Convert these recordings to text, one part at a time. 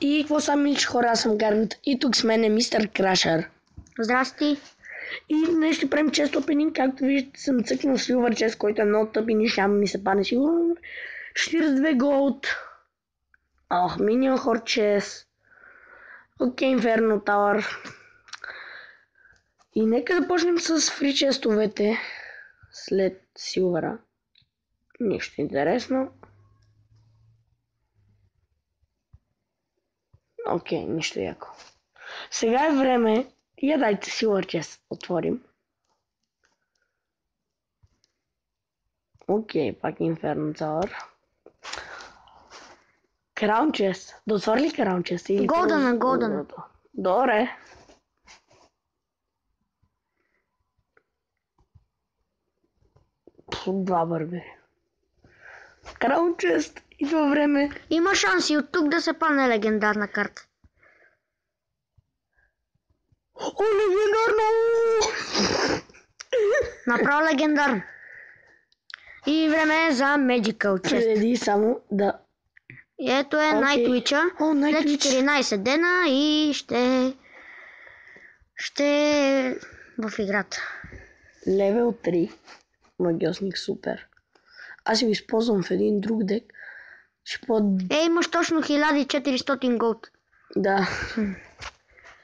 И какво са миличи хора, аз съм Гарнет и тук с мен е мистер Крашър. Здрасти. И днес ще правим чест опенинг, както виждате съм цъкнал Silver Chest, който е много тъп и нищо няма ми се падне сигурно. 42 голд. Minion Horde Chest. Окей, Inferno Tower. И нека да почнем с фри честовете след Силвера. Нищо интересно. Окей, нищо яко. Сега е време. Я дайте Silver Chest отворим. Окей, пак Inferno Tower. Crown Chest. Да отвори ли Crown Chest? Голден. Добре. Два бърбери. Crown Chest. Идва време. Има шанси от тук да се падне легендарна карта. О, легендарно! Направо легендарно. И време е за Magical Chest. Преди само да... Ето е Night Witch-а. След 14 дена и ще в играта. Левел 3. Магиосник супер. Аз си го използвам в един друг дек. Имаш точно 1400 голд. Да.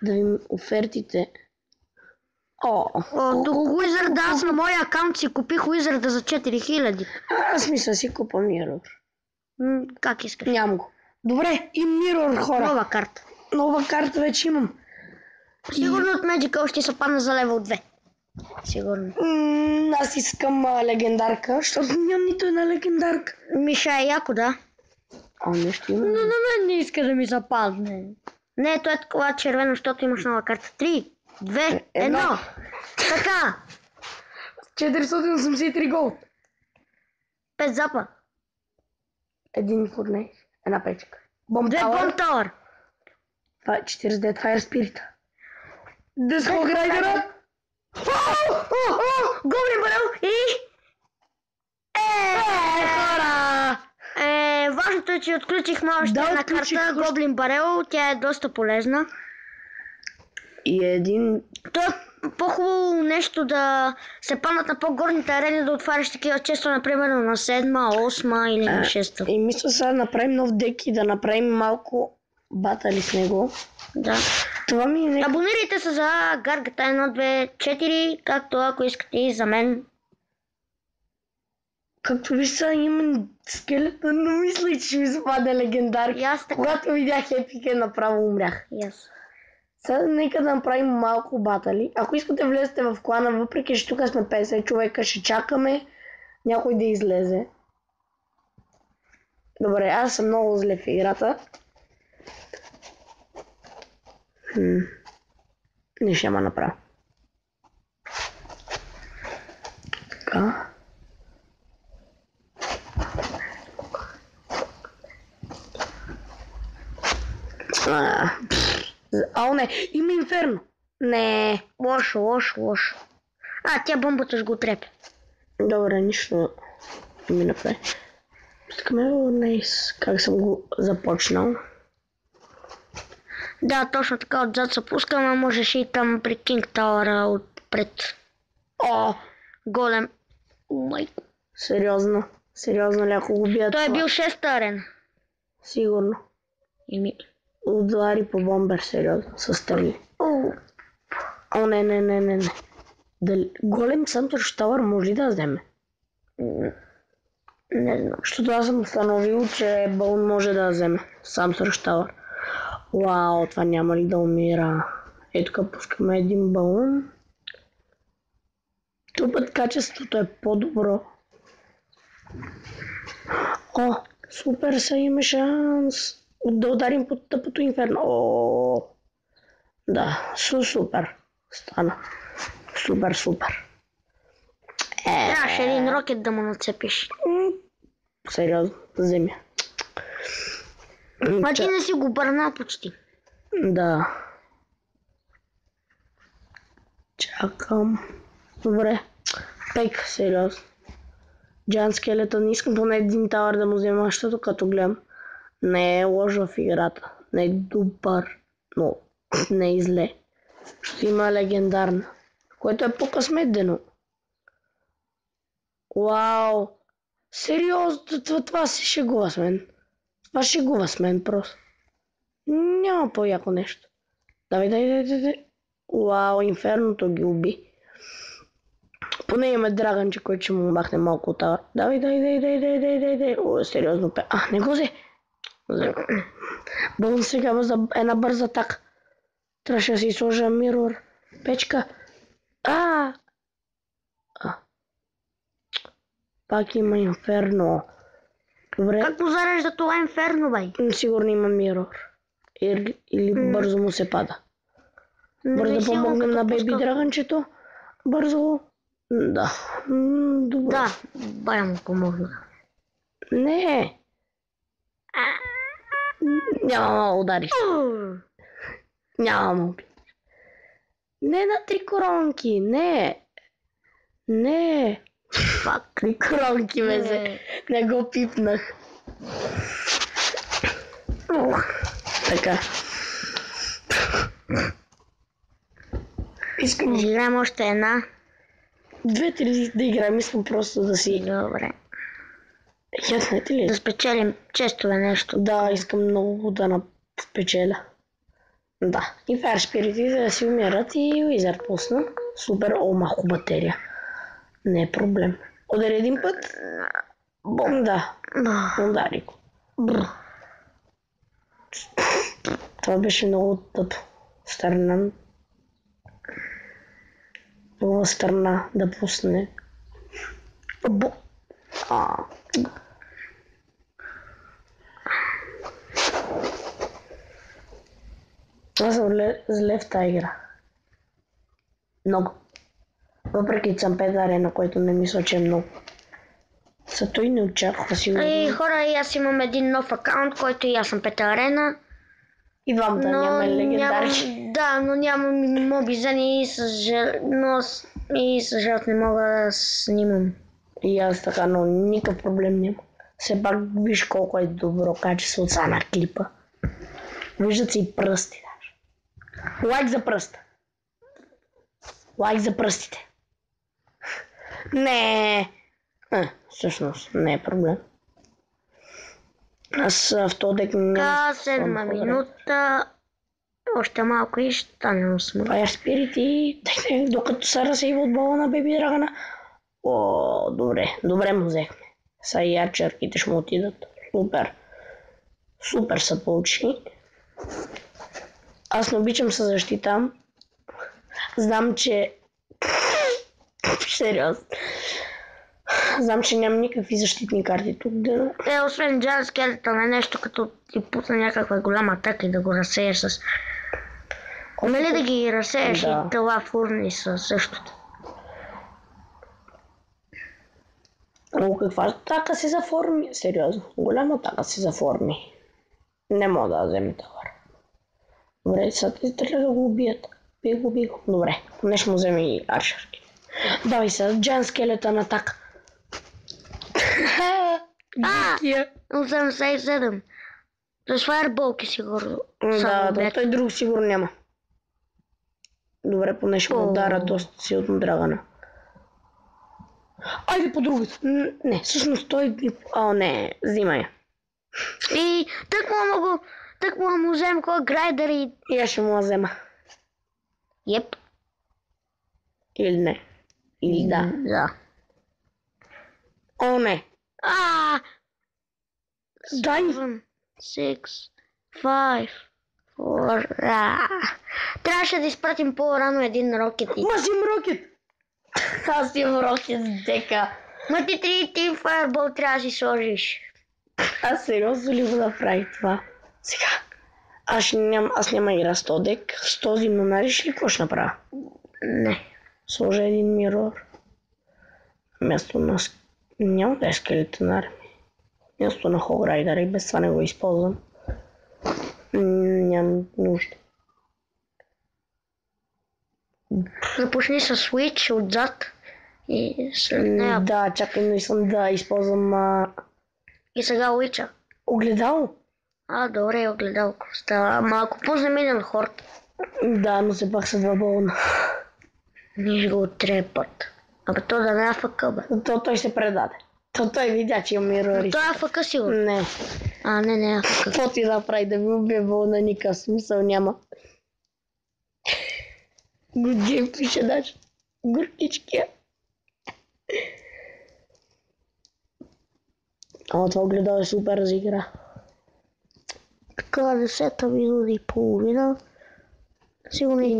Да видим офертите. Тук Wizard, аз на моя акаунт си купих Wizard за 4000. Аз мисля си купа Mirror. Как искаш? Нямам го. Добре, и Mirror, хора. Нова карта. Нова карта вече имам. Сигурно от Magical ще се падна за левел 2. Сигурно. Аз искам легендарка, защото нямам нито една легендарка. Миша е яко, да. Нещо има. Но на мен не иска да ми западне. Не, ето е такова червено, защото имаш нова карта. 3, 2, 1. Така. 483 голд. 5 запа. Един фурнейс. Една печка. 2 Bomb Tower. 49 Fire Spirit. Десхог Райдера. Гоблин Барел и... хора! Важното е, че отключихме още една карта. Гоблин Барел. Тя е доста полезна. И един... То е по-хубаво нещо да се паднат на по-горните арени, да отваряш такива често, например на 7, 8 или на 6. И мисля сега да направим нов дек и да направим малко батали с него. Да. Това ми е... Абонирайте се за Гаргата 1, 2, 4, както ако искате и за мен. Както ви са, имам скелета, но мисля, че ще ми западе легендарки. Когато видях епика, направо умрях. Сега нека да направим малко батали. Ако искате влезете в клана, въпреки че тук сме 50 човека, ще чакаме някой да излезе. Добре, аз съм много зле в играта. Не ще ма направя. Така. Не, има Инферно. Не. Лошо. Тя бомбата ще го трепе. Добре, нищо ми направи. Искаме Нейс, как съм го започнал. Да, точно така, отзад се пускам, а можеш и там при Кинг Тауъра отпред. Голем. Майко. Сериозно ли, ако го бият? Той е бил 6-та арена. Сигурно. Удари по бомбер, сериозно, със стрели. Не. Голем Самсурж Тауър може ли да вземе? Не знам. Защото аз съм установил, че Бълн може да вземе Самсурж Тауър. Вау, това няма ли да умира? Ето тук пускаме един Бълн. Тук път качеството е по-добро. Супер, са има шанс да ударим под тъпото Инферно. Да, супер. Стана. Супер. Трябваше един рокет да му нацепиш. Сериозно, земя. Ти не си го бърнал почти. Да. Чакам. Добре. Пек, сериозно. Джан Скелетън, искам поне един тауър да му взема, защото като гледам не е лошо в играта. не добър, но не и зле. Ще има легендарна, което е по-късметдено. Вау! Сериозно, това се шегува с мен. Това шегува с мен просто. Няма по-яко нещо. Дай. Вау, инферното ги уби. Поне имаме драганче, който ще му махне малко от това. Дай. О, сериозно пе. Не го взе. Бъм сега за една бърза атака. Трябваше да си сложа мирор. Печка. Пак има инферно. Добре. Как го зарежда това инферно, бай? Сигурно има мирор. Или бързо му се пада. Бързо да помогнем на бейби драгънчето. Бързо. Да. Добре. Да, бая му помогна. Не. Няма да удариш. Няма да убиеш. Не на 3 коронки. Не. Пак 3 коронки везе. Не го пипнах. Така. Искам да играем още една. 2-3 да играем, искам просто да си... Добре. Яснете ли? Да спечелим честове нещо. Да, искам много да спечеля. Да. И Fire Spirit да си умират и Wizard пусна. Супер, малко батерия. Не е проблем. Удари един път. Бом, да. Удари го. Това беше много тъпо. Много страна да пусне. Аз съм зле в тази игра. Много. Въпреки че съм 5 арена, което не мисля, че е много. Зато и не очаква сигурно. Хора, и аз имам един нов акаунт, който и аз съм 5 арена. И вам да няма легендарки. Да, но нямам моби за и съжалявам не мога да снимам. И аз така, но никакъв проблем няма. Все пак виж колко е добро качество от на клипа. Виждат се и пръсти даже. Лайк за пръста. Лайк за пръстите. Не. Всъщност не е проблем. Аз в този дек нямам... 7 минута. Още малко и ще стане 8. Fire Spirit и докато се разсейва от бола на Бейби Драгъна. Добре му взехме. Са и арчерките ще му отидат. Супер са получи. Аз не обичам се защитам. Знам, че... Сериозно. Знам, че няма никакви защитни карти тук. Освен Джан Скелетън е нещо като ти пусна някаква голяма атака и да го разсееш с... Нали да ги разсееш и това фурни са същото. Но каква атака се заформи? Сериозно. Голяма атака се заформи. Не мога да вземе товар. Добре, сега те трябва да го убият. Би го. Добре, не ще му вземе и арчерки. Давай сега, Джан Скелетън атака. 87. То с фаерболки сигурно. Да, той друг сигурно няма. Добре, поне ще му удара доста силно драгана. Айде по другото. Не, всъщност той... не, взимай я. И тък му взем кой грайдер и... И аз ще му взема. Йеп. Или не. Или да. Да. Не. Дай! 7, 6, 5, 4... Трябваше да изпратим по-рано един рокет. Аз имам рокет! Аз имам рокет с дека. Ма ти фаербол трябва да си сложиш. Аз сериозно ли го направих това? Сега. Аз няма игра с този дек. С този, но нариш ли какво ще направя? Не. Сложа един мирор. Място на... Няма да е скелетен армия. Място на Хограйдера и без това не го използвам. Нямам нужда. Започни с Switch отзад и след нея. Да, чакай, но искам да използвам... И сега Witch-а. Огледало? Добре, огледалко става. Малко по-замеден хорд. Да, но все пак са два болна. Ние го отрепат. Абе то да не е АФК, бе. Той се предаде. Той видя, че има мирори. Той е АФК сигурно. Не. Не е АФК. Какво ти направи да ми убие болна, никакъв смисъл няма. Годин пише даже. Горкичкия. Това огледало е супер за игра. Така, 10 минута и половина. Сигурно и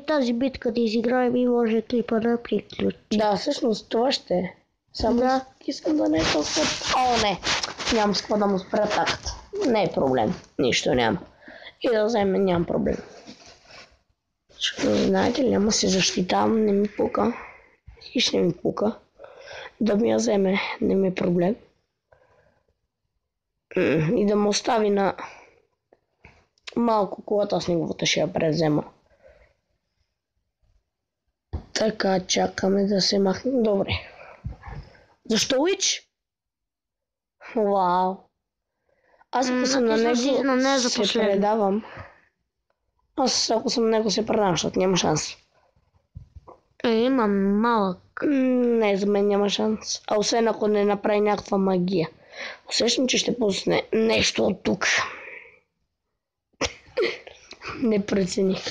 тази битка да изиграем и може клипа да приключи. Да, всъщност това ще е. Само искам да не е толкова... не! Нямам с какво да му спра таката. Не е проблем. Нищо няма. И да вземе, нямам проблем. Знаете ли, няма се защитавам, не ми пука. Хищ не ми пука. Да ми я вземе, не ми е проблем. И да му остави на малко колата, аз неговата ще я превзема. Така, чакаме да се махне. Добре. Защо Уич? Вау. Аз ако съм на него се предавам. Аз ако съм на него се предавам, защото няма шанс. Има малък. Не, за мен няма шанс. А освен ако не направи някаква магия. Усещам, че ще пусне нещо от тук. Не прецених.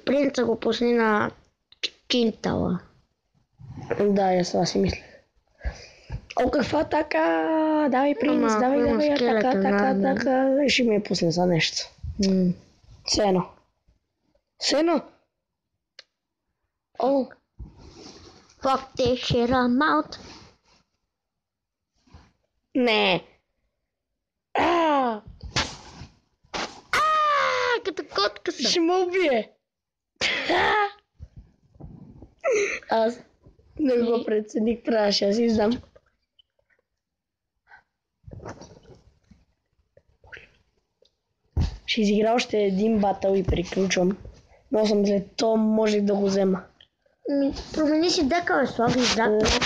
Принца го пусни на Кинтала. Да, аз това си мисля. Каква атака? Давай принц, давай атака. Ще ми я пусне за нещо. Сено. Fuck this shit, I'm out. Не. Като котка съм. Ще ме убие. Аз не го прецених, трябваше да си знам. Ще изигра още един батъл и приключвам. Но съм след това можех да го взема. Промени си дека, бе, слагай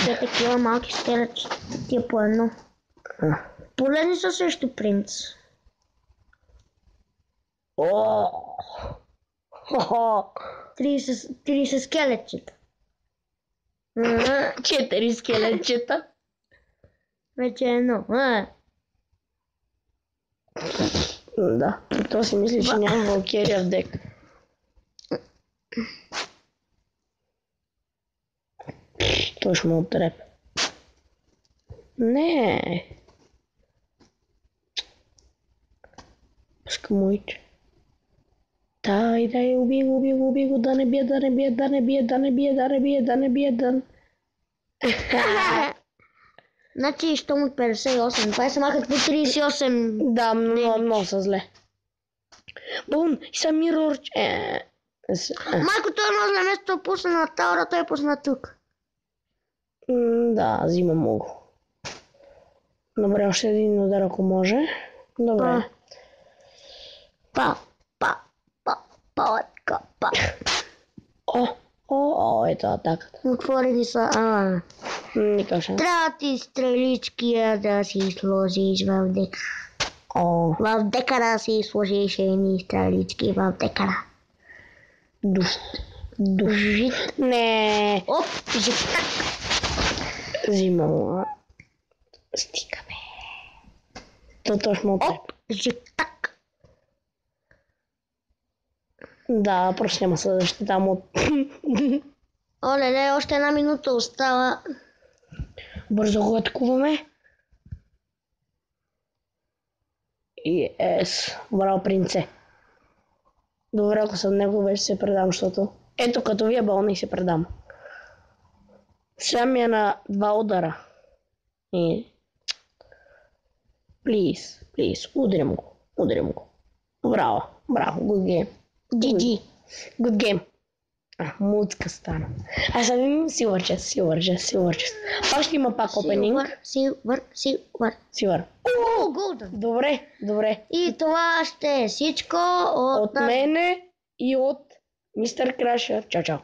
те такива малки скелети, тия по едно. Полезни са срещу принц. 30 скелетчета. 4 скелетчета. Вече едно. Да, то си мисли, че няма Валкерия в дек. Точно от реп. Не. Пускам Уич. Дай, уби го, да не бие. Значи, щом от 58, това се махат по 38. Да, много са зле. Бум, и са мирор... Майко, той може на место пусна на Таура, той пусна тук. Да, взимам много. Добре, още един удар, ако може. Добре. Ето атаката. Отворени са. Никакъв шанс. Трябва ти стреличкия да си сложиш в дека. В декара си сложиш едни стрелички в декара. Душит. Не. Оп, житак. Взимам. Стига, бе. То точно от теб. Оп, житак. Да, просто няма се да защитам от... Оле, още една минута остава. Бързо го атакуваме. Браво, принце. Добре, ако съм него, вече се предам, защото... Ето, като вие болни се предам. Сега ми е на 2 удара. Please, удрям го. Браво, good game. GG. Good game. Муцка стана. Аз съм силвър чест. Пак ще има пак опенинг. Силвър. Голден. Добре. И това ще е всичко от мене и от Мистер Крашър. Чао.